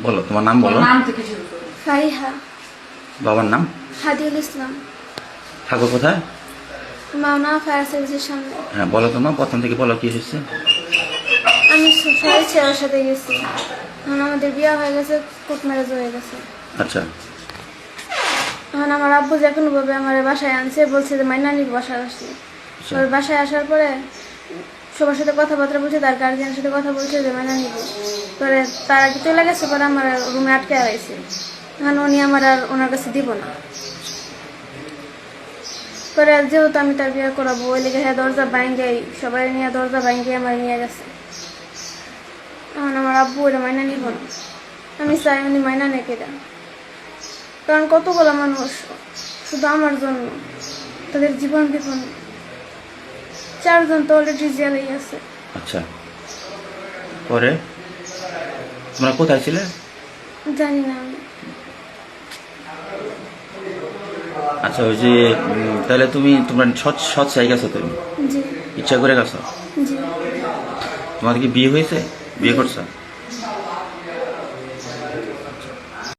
বলো, তোমার নাম বলো। নাম থেকে শুরু করো। ফারিহা। বাবার নাম? হাদিউল ইসলাম। থাকো কোথায়? মাওনা ফায়ার সার্ভিসের সামনে। হ্যাঁ বলো, তোমার প্রথম থেকে বলো কি হয়েছে। আমি সবাই ছেলের সাথে গেছি, এখন আমাদের বিয়ে হয়ে গেছে, কোর্ট ম্যারেজ হয়ে গেছে। আচ্ছা। এখন আমার আব্বু যে কোনোভাবে আমার বাসায় আনছে, বলছে যে মাইনানির বাসায় আসছে। ওর বাসায় আসার পরে সবার সাথে কথাবার্তা বলছে, তার গার্জিয়ানের সাথে কথা বলছে যে মাইনা নিব। পরে তার আগে চলে গেছে, পরে আমার রুমে আটকে আড়াইছে। এখন উনি আমার আর ওনার কাছে দিব না। পরে যেহেতু আমি তার বিয়ে করাবো, ওই লেগে হ্যাঁ দরজা ভাঙ্গেই সবাই নিয়ে দরজা ভাঙ্গে আমার নিয়ে গেছে। এখন আমার আব্বু ওরা মাইনা নিব না। আমি চাই উনি মাইনা নেকে দেন, কারণ কতগুলো মানুষ শুধু আমার জন্য তাদের জীবন বিপন্ন। 4 জন তো অলরেডি জেলেই আছে। আচ্ছা, পরে তোমরা কোথায় ছিলে? জানি না আমি। আচ্ছা, ওই যে তাহলে তোমরা সৎ চাই গেছো, তুমি জি ইচ্ছা করে গেছো? জি। তোমাদের কি বিয়ে হয়েছে? বিয়ে করছো?